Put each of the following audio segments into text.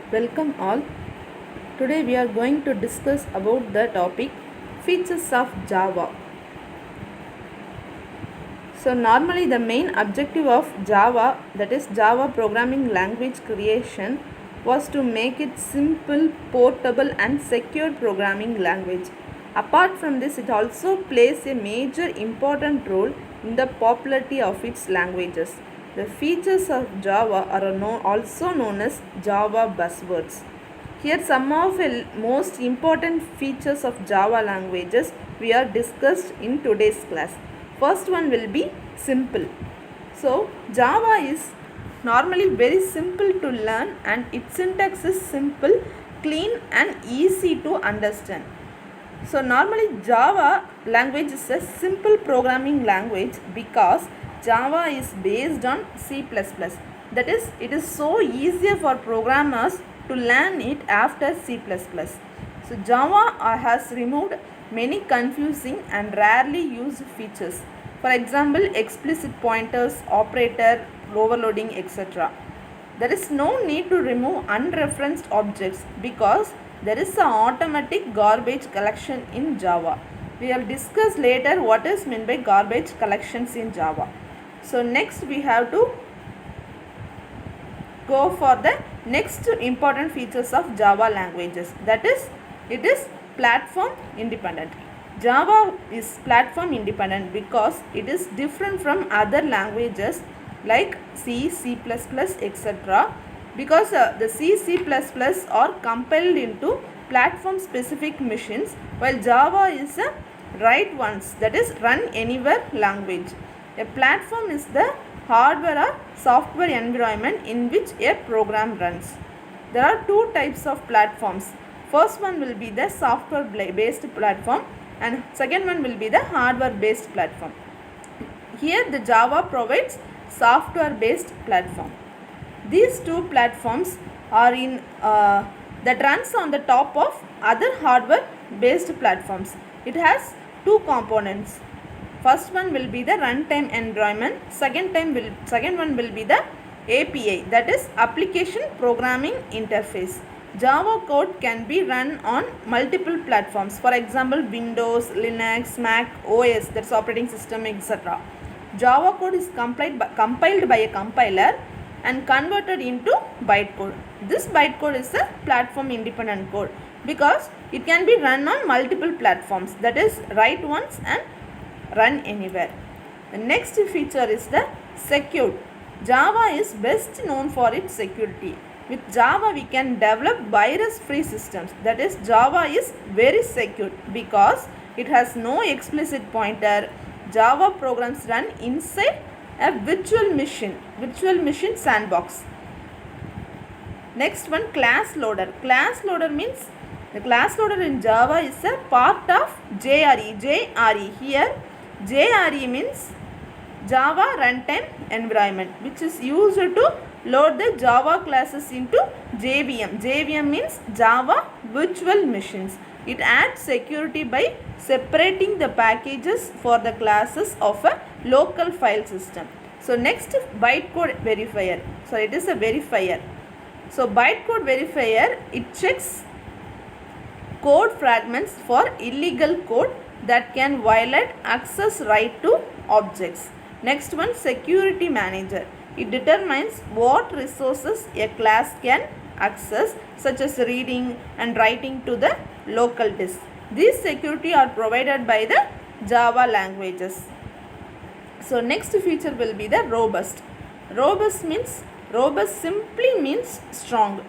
Welcome all. Today we are going to discuss about the topic features of Java. So normally the main objective of Java, that is Java programming language creation, was to make it simple, portable and secure programming language. Apart from this, it also plays a major important role in the popularity of its languages. The features of Java are also known as Java buzzwords. Here some of the most important features of Java languages we are discussed in today's class. First one will be simple. So Java is normally very simple to learn and its syntax is simple, clean and easy to understand. So normally Java language is a simple programming language because Java is based on C++. That is, it is so easier for programmers to learn it after C++. So Java has removed many confusing and rarely used features. For example, explicit pointers, operator, overloading, etc. There is no need to remove unreferenced objects because there is an automatic garbage collection in Java. We will discuss later what is meant by garbage collections in Java. So next we have to go for the next important features of Java languages. That is, it is platform independent. Java is platform independent because it is different from other languages like C, C++, etc. Because the C++ are compiled into platform specific machines, while Java is a write once, that is run anywhere language. A platform is the hardware or software environment in which a program runs. There are two types of platforms. First one will be the software based platform and second one will be the hardware based platform. Here the Java provides software based platform. These two platforms are in that runs on the top of other hardware based platforms. It has two components. First one will be the runtime environment. Second one will be the API, that is application programming interface. Java code can be run on multiple platforms. For example, Windows, Linux, Mac, OS, that's operating system, etc. Java code is compiled by a compiler and converted into bytecode. This bytecode is a platform independent code because it can be run on multiple platforms, that is write once and run anywhere. The next feature is the secure. Java is best known for its security. With Java we can develop virus free systems, that is Java is very secure because it has no explicit pointer. Java programs run inside a virtual machine sandbox. Next one, class loader. Class loader means the class loader in Java is a part of JRE. Here JRE means Java runtime environment, which is used to load the Java classes into JVM. JVM means Java virtual machines. It adds security by separating the packages for the classes of a local file system. So next, bytecode verifier. So it is a verifier. So bytecode verifier, it checks code fragments for illegal code that can violate access right to objects. Next one, security manager. It determines what resources a class can access, such as reading and writing to the local disk. These security are provided by the Java languages. So next feature will be the robust. Robust simply means strong.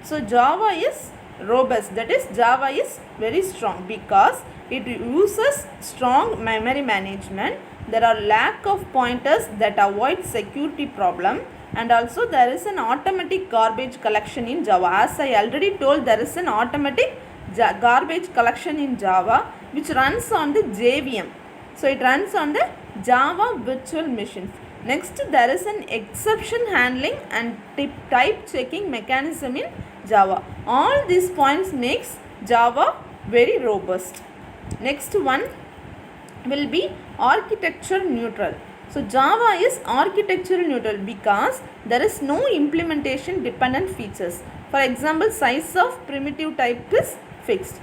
So Java is robust, that is Java is very strong because it uses strong memory management. There are lack of pointers that avoid security problem, and also there is an automatic garbage collection in Java. As I already told, there is an automatic garbage collection in Java which runs on the JVM. So it runs on the Java virtual machines. Next, there is an exception handling and type checking mechanism in Java. All these points makes Java very robust. Next one will be architecture neutral. So Java is architectural neutral because there is no implementation dependent features. For example, size of primitive type is fixed.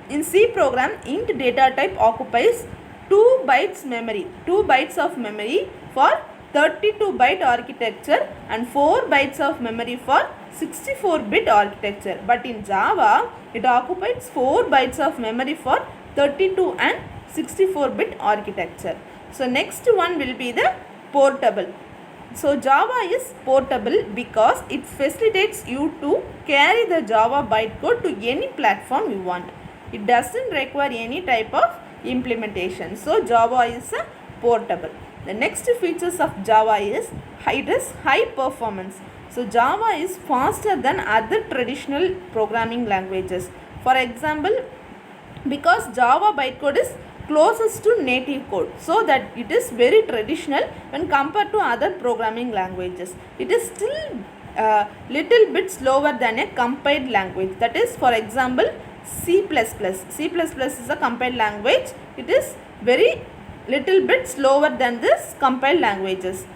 In C program, int data type occupies 2 bytes memory, 2 bytes of memory for 32-byte architecture and 4 bytes of memory for 64-bit architecture. But in Java, it occupies 4 bytes of memory for 32 and 64-bit architecture. So next one will be the portable. So Java is portable because it facilitates you to carry the Java bytecode to any platform you want. It doesn't require any type of implementation. So Java is a portable. The next features of Java is it is high performance. So Java is faster than other traditional programming languages. For example, because Java bytecode is closest to native code, so that it is very traditional when compared to other programming languages. It is still little bit slower than a compiled language. That is, for example, C++. C++ is a compiled language. It is very little bit slower than this compiled languages.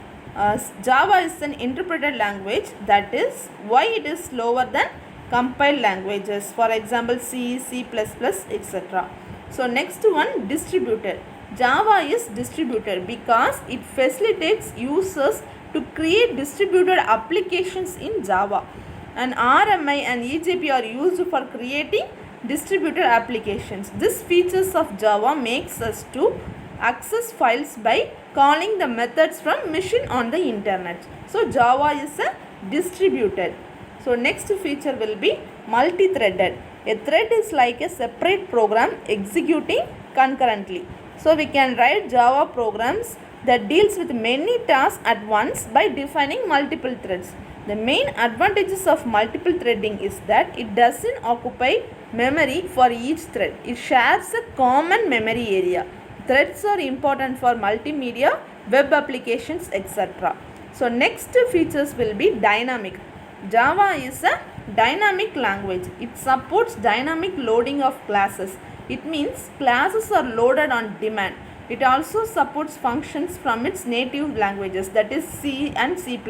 Java is an interpreted language. That is why it is slower than compiled languages. For example, C, C++, etc. So next one, distributed. Java is distributed because it facilitates users to create distributed applications in Java. And RMI and EJP are used for creating distributed applications. This features of Java makes us to access files by calling the methods from machine on the internet. So Java is a distributed. So next feature will be multi-threaded. A thread is like a separate program executing concurrently. So we can write Java programs that deals with many tasks at once by defining multiple threads. The main advantages of multiple threading is that it doesn't occupy memory for each thread. It shares a common memory area. Threads are important for multimedia, web applications, etc. So next features will be dynamic. Java is a dynamic language. It supports dynamic loading of classes. It means classes are loaded on demand. It also supports functions from its native languages, that is C and C++.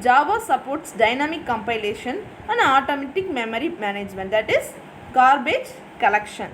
Java supports dynamic compilation and automatic memory management, that is garbage collection.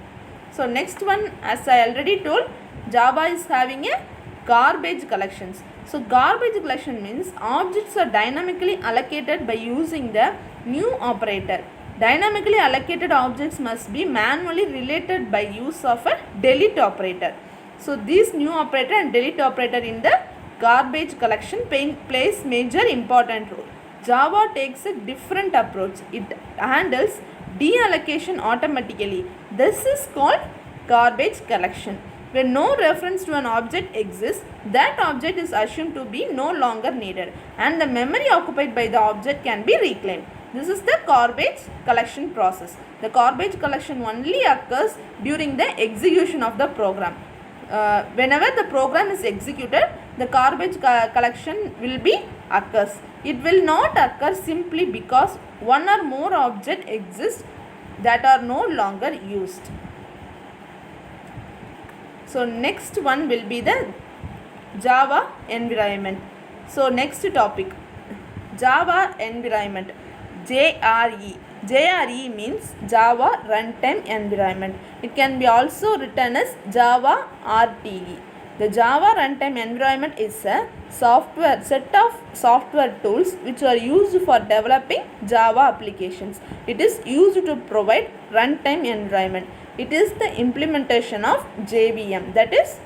So next one, as I already told, Java is having a garbage collections. So garbage collection means objects are dynamically allocated by using the new operator. Dynamically allocated objects must be manually related by use of a delete operator. So this new operator and delete operator in the garbage collection plays major important role. Java takes a different approach. It handles deallocation automatically. This is called garbage collection. When no reference to an object exists, that object is assumed to be no longer needed and the memory occupied by the object can be reclaimed. This is the garbage collection process. The garbage collection only occurs during the execution of the program. Whenever the program is executed, the garbage collection will be occurs. It will not occur simply because one or more objects exist that are no longer used. So next one will be the Java environment. So next topic, Java environment, JRE. JRE means Java Runtime Environment. It can be also written as Java RTE. The Java Runtime Environment is a set of software tools which are used for developing Java applications. It is used to provide runtime environment. It is the implementation of JVM, that is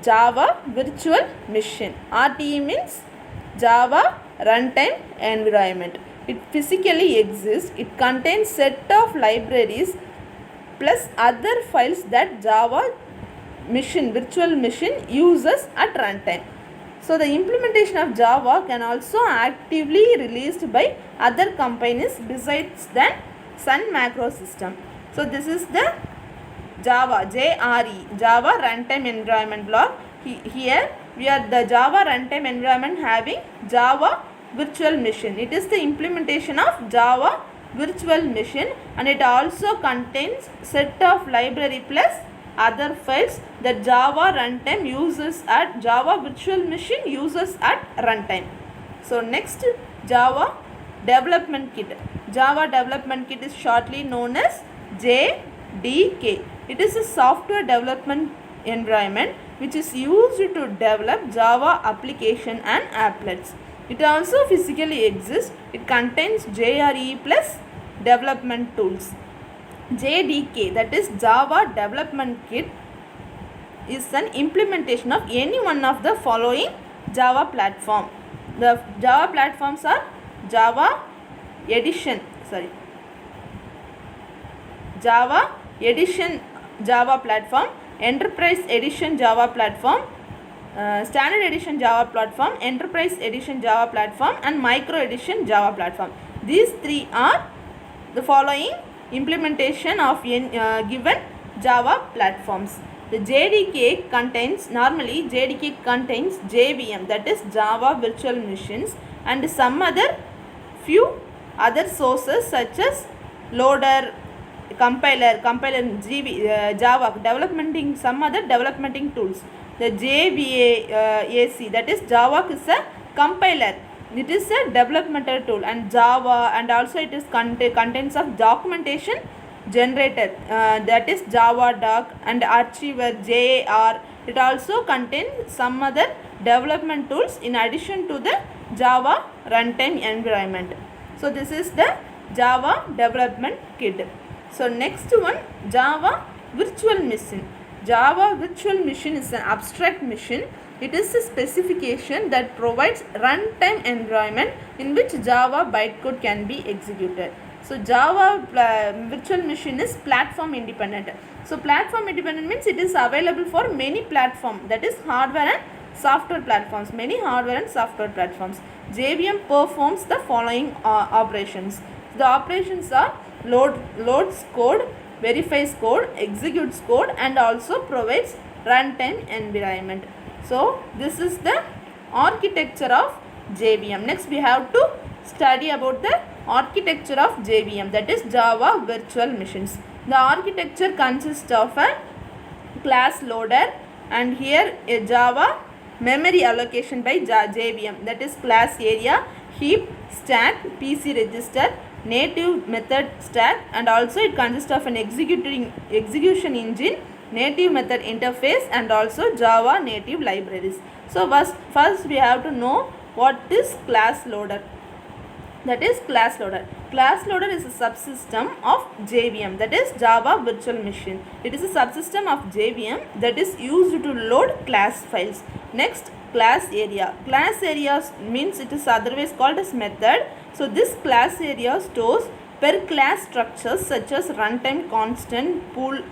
Java Virtual Machine. RTE means Java Runtime Environment. It physically exists. It contains set of libraries plus other files that Java virtual machine uses at runtime. So the implementation of Java can also actively released by other companies besides the Sun Macro System. So this is the Java, JRE, Java Runtime Environment block. Here we are the Java Runtime Environment having Java Virtual Machine. It is the implementation of Java Virtual Machine and it also contains set of library plus other files that Java runtime uses at Java virtual machine uses at runtime. So next, Java development kit. Java development kit is shortly known as JDK. It is a software development environment which is used to develop Java application and applets. It also physically exists. It contains JRE plus development tools. JDK, that is Java Development Kit, is an implementation of any one of the following Java platform. The Java platforms are Java Edition Java platform, Enterprise Edition Java platform, Standard Edition Java platform, Enterprise Edition Java platform, and Micro Edition Java platform. These three are the following implementation of given Java platforms. The JDK contains JVM, that is Java Virtual Machines, and some few other sources such as loader, compiler, Java developmenting, some other developmenting tools. The JVAC, that is Java is a compiler. It is a developmental tool, and Java, and also it is contains of documentation generator, that is Java doc, and archiver JAR. It also contains some other development tools in addition to the Java runtime environment. So this is the Java development kit. So next one, Java virtual machine. Java virtual machine is an abstract machine. It is a specification that provides runtime environment in which Java bytecode can be executed. So Java virtual machine is platform independent. So platform independent means it is available for many platforms, that is hardware and software platforms, many hardware and software platforms. JVM performs the following operations. The operations are loads code, verifies code, executes code, and also provides runtime environment. So this is the architecture of JVM. Next we have to study about the architecture of JVM, that is Java Virtual Machines. The architecture consists of a class loader, and here a Java memory allocation by JVM, that is class area, heap, stack, PC register, native method stack, and also it consists of an execution engine, native method interface, and also Java native libraries. So first we have to know what is class loader. That is class loader. Class loader is a subsystem of JVM, that is Java Virtual Machine. It is a subsystem of JVM that is used to load class files. Next, class area. Class area means it is otherwise called as method. So this class area stores per class structures such as runtime constant, pool,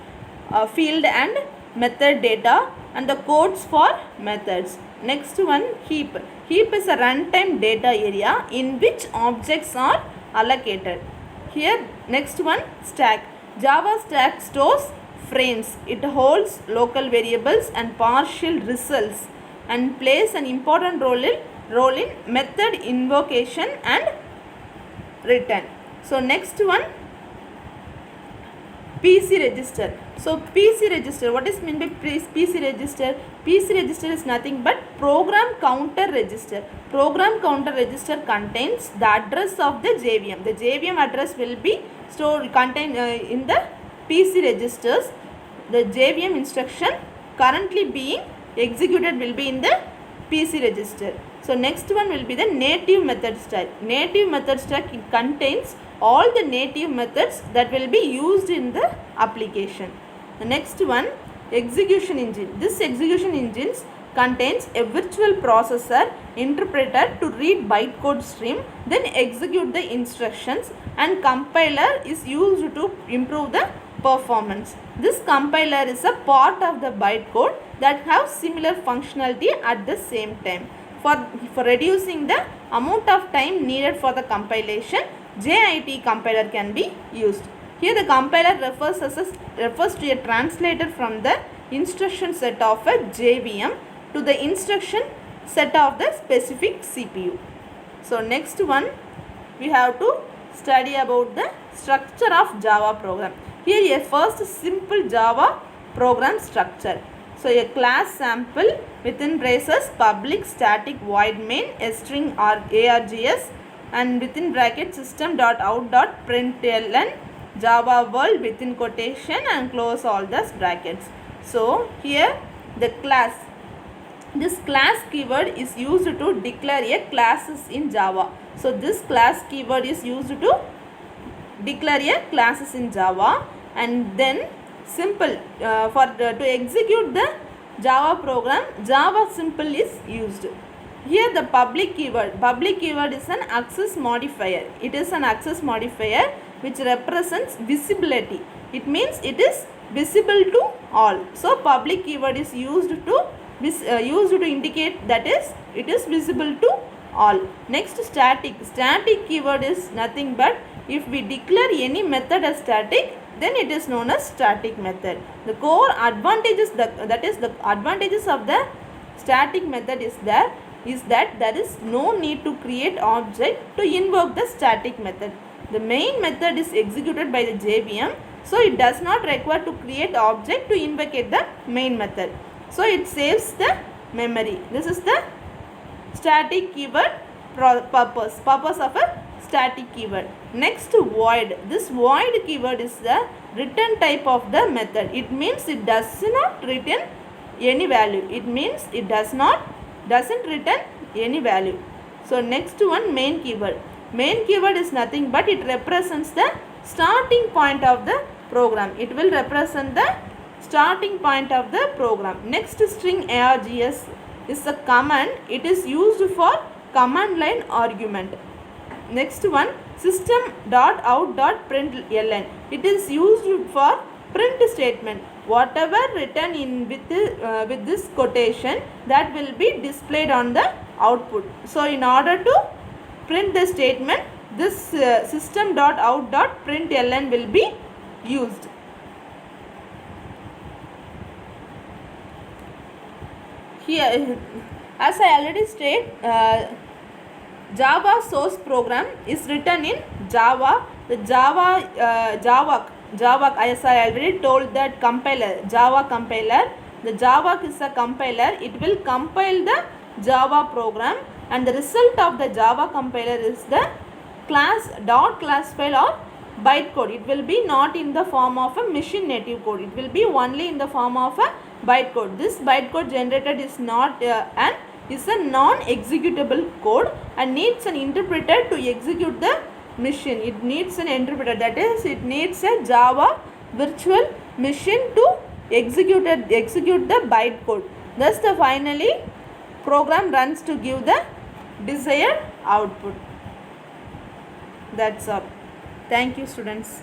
field, and method data, and the codes for methods. Next one, heap. Heap is a runtime data area in which objects are allocated. Here, next one, stack. Java stack stores frames. It holds local variables and partial results and plays an important role in method invocation and return. So next one, PC register. So PC register, what is meant by PC register? PC register is nothing but program counter register. Program counter register contains the address of the JVM. The JVM address will be contained in the PC registers. The JVM instruction currently being executed will be in the PC register. So next one will be the native method stack. Native method stack, it contains all the native methods that will be used in the application. The next one, execution engine. This execution engine contains a virtual processor interpreter to read bytecode stream, then execute the instructions, and compiler is used to improve the performance. This compiler is a part of the bytecode that have similar functionality at the same time. For reducing the amount of time needed for the compilation, JIT compiler can be used. Here the compiler refers to a translator from the instruction set of a JVM to the instruction set of the specific CPU. So next one, we have to study about the structure of Java program. Here a first simple Java program structure. So a class sample within braces public static void main a string or args and within bracket system.out.println Java world within quotation and close all the brackets. So here the class, this class keyword is used to declare a classes in Java. So this class keyword is used to declare a classes in Java, and then simple to execute the Java program, Java simple is used. Here the public keyword is an access modifier. It is an access modifier which represents visibility. It means it is visible to all. So public keyword is used to indicate that is it is visible to all. Next, static keyword is nothing but if we declare any method as static, then it is known as static method. The core advantages that is the advantages of the static method is that there is no need to create object to invoke the static method. The main method is executed by the JVM, so it does not require to create object to invocate the main method. So it saves the memory. This is the static keyword purpose of a static keyword. Next, void. This void keyword is the return type of the method. It means it does not return any value. It means it doesn't return any value. So next one, main keyword. Main keyword is nothing but it represents the starting point of the program. It will represent the starting point of the program. Next, string args is a command. It is used for command line argument. Next one, system.out.println. It is used for print statement. Whatever written in with this quotation, that will be displayed on the output. So in order to print the statement, this system.out.println will be used. Here, as I already stated, Java source program is written in Java. The Java, as I already told, that compiler, Java compiler. The Java is a compiler. It will compile the Java program, and the result of the Java compiler is the class file or bytecode. It will be not in the form of a machine native code. It will be only in the form of a bytecode. This bytecode generated is not is a non-executable code and needs an interpreter to execute the machine. It needs an interpreter, that is, it needs a Java virtual machine to execute the bytecode. Thus the finally program runs to give the desired output. That's all. Thank you, students.